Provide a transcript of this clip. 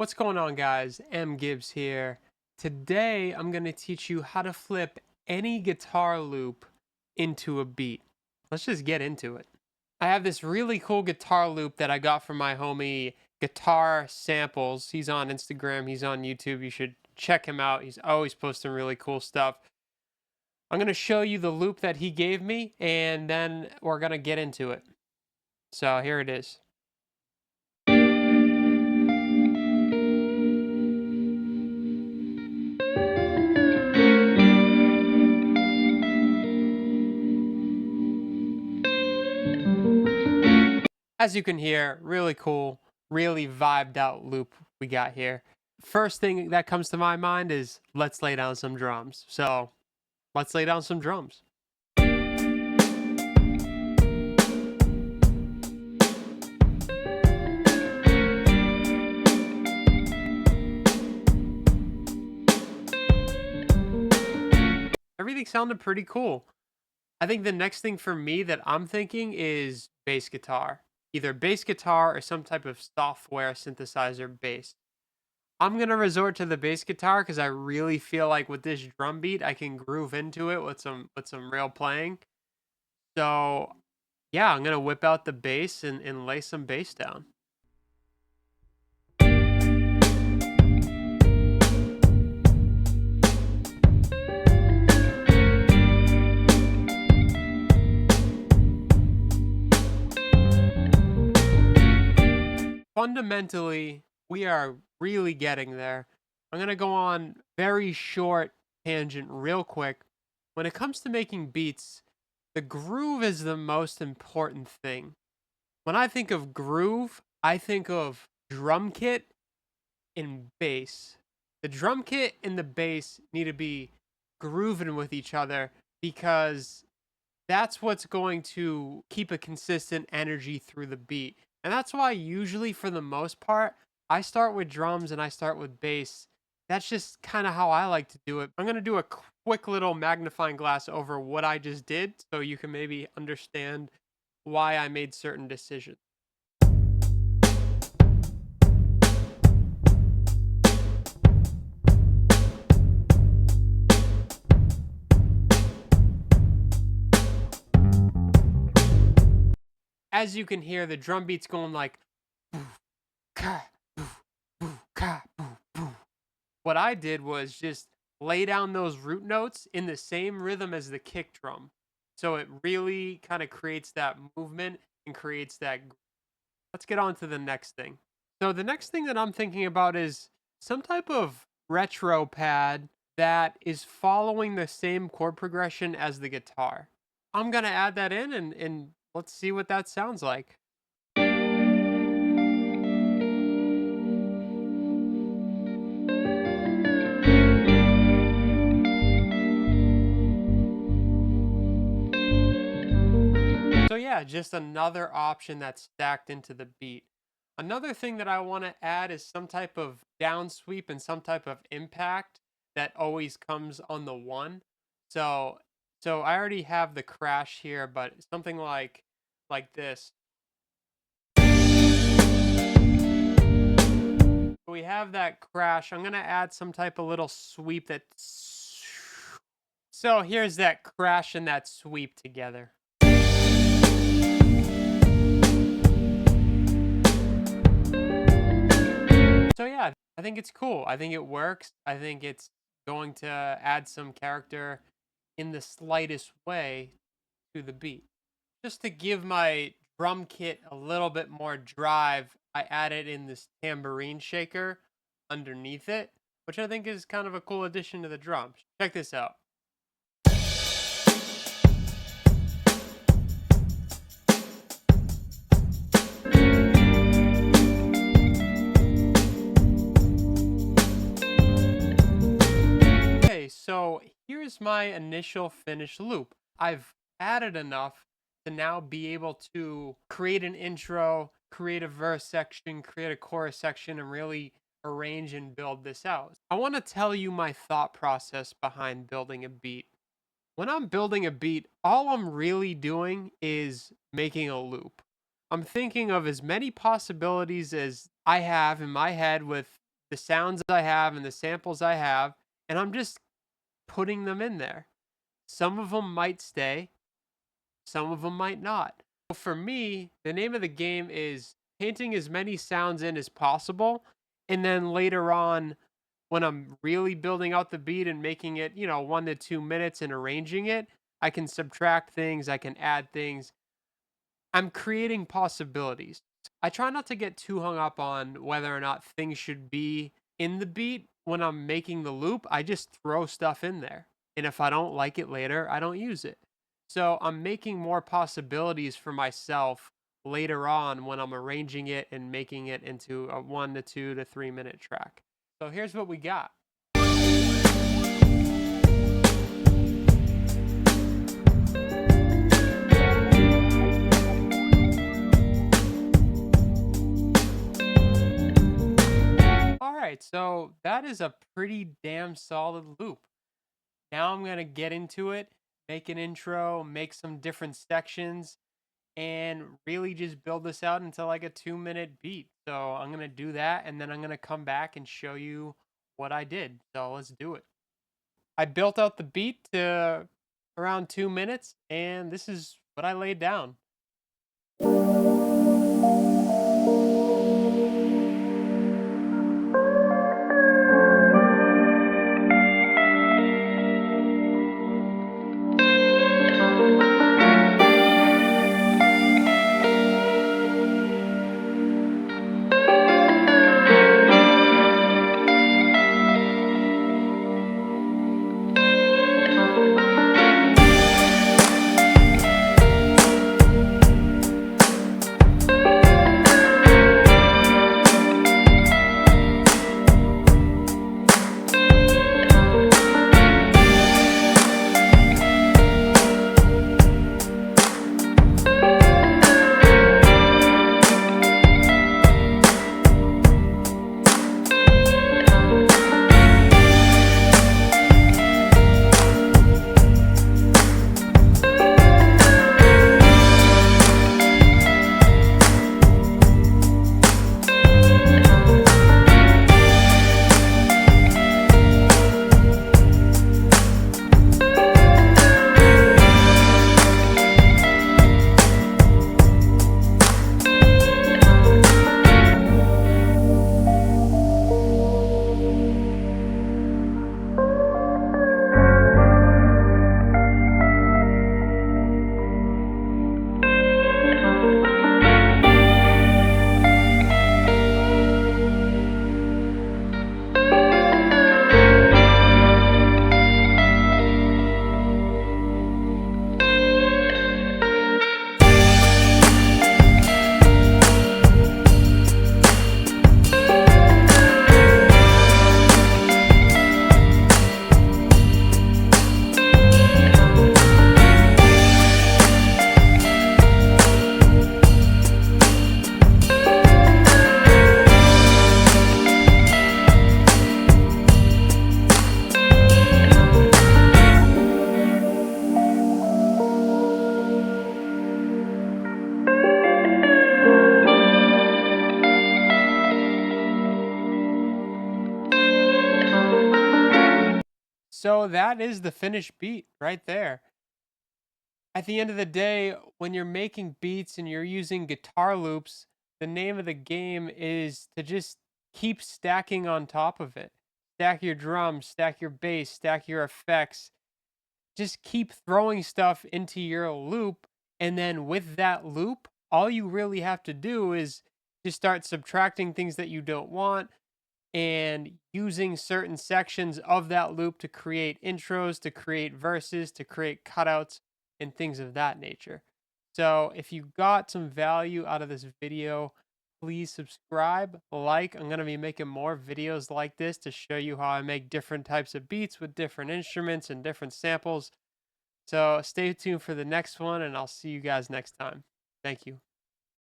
What's going on, guys? Mgibz here. Today I'm going to teach you how to flip any guitar loop into a beat. Let's just get into it. I have this really cool guitar loop that I got from my homie Guitar Samples. He's on Instagram, he's on YouTube. You should check him out. He's always posting really cool stuff. I'm going to show you the loop that he gave me and then we're going to get into it. So here it is. As you can hear, really cool, really vibed out loop we got here. First thing that comes to my mind is let's lay down some drums. So let's lay down some drums. Everything sounded pretty cool. I think the next thing for me that I'm thinking is bass guitar. Either bass guitar or some type of software synthesizer bass. I'm gonna resort to the bass guitar because I really feel like with this drum beat I can groove into it with some real playing. So yeah, I'm gonna whip out the bass and lay some bass down. Fundamentally, we are really getting there. I'm gonna go on very short tangent real quick. When it comes to making beats, the groove is the most important thing. When I think of groove, I think of drum kit and bass. The drum kit and the bass need to be grooving with each other because that's what's going to keep a consistent energy through the beat. And that's why usually for the most part, I start with drums and I start with bass. That's just kind of how I like to do it. I'm going to do a quick little magnifying glass over what I just did so you can maybe understand why I made certain decisions. As you can hear, the drum beat's going like boof, ka, boof, boof, ka, boof, boof. What I did was just lay down those root notes in the same rhythm as the kick drum. So it really kind of creates that movement and creates that. Let's get on to the next thing. So the next thing that I'm thinking about is some type of retro pad that is following the same chord progression as the guitar. I'm going to add that in and let's see what that sounds like. So yeah, just another option that's stacked into the beat. Another thing that I want to add is some type of down sweep and some type of impact that always comes on the one. So so I already have the crash here, but something like this. We have that crash. I'm going to add some type of little sweep that. So here's that crash and that sweep together. So yeah, I think it's cool. I think it works. I think it's going to add some character in the slightest way to the beat. Just to give my drum kit a little bit more drive, I added in this tambourine shaker underneath it, which I think is kind of a cool addition to the drums. Check this out. Okay, so here's my initial finished loop. I've added enough to now be able to create an intro, create a verse section, create a chorus section, and really arrange and build this out. I want to tell you my thought process behind building a beat. When I'm building a beat, all I'm really doing is making a loop. I'm thinking of as many possibilities as I have in my head with the sounds I have and the samples I have, and I'm just putting them in there. Some of them might stay, some of them might not. For me, the name of the game is painting as many sounds in as possible, and then later on, when I'm really building out the beat and making it, 1 to 2 minutes and arranging it, I can subtract things, I can add things. I'm creating possibilities. I try not to get too hung up on whether or not things should be in the beat when I'm making the loop. I just throw stuff in there. And if I don't like it later, I don't use it. So I'm making more possibilities for myself later on when I'm arranging it and making it into a 1 to 2 to 3 minute track. So here's what we got. All right, so that is a pretty damn solid loop. Now I'm going to get into it, make an intro, make some different sections, and really just build this out into like a 2 minute beat. So I'm going to do that, and then I'm going to come back and show you what I did. So let's do it. I built out the beat to around 2 minutes, and this is what I laid down. So that is the finished beat right there. At the end of the day, when you're making beats and you're using guitar loops, the name of the game is to just keep stacking on top of it. Stack your drums, stack your bass, stack your effects. Just keep throwing stuff into your loop. And then with that loop, all you really have to do is just start subtracting things that you don't want, and using certain sections of that loop to create intros, to create verses, to create cutouts, and things of that nature. So, if you got some value out of this video, please subscribe, like. I'm going to be making more videos like this to show you how I make different types of beats with different instruments and different samples. So, stay tuned for the next one, and I'll see you guys next time. Thank you.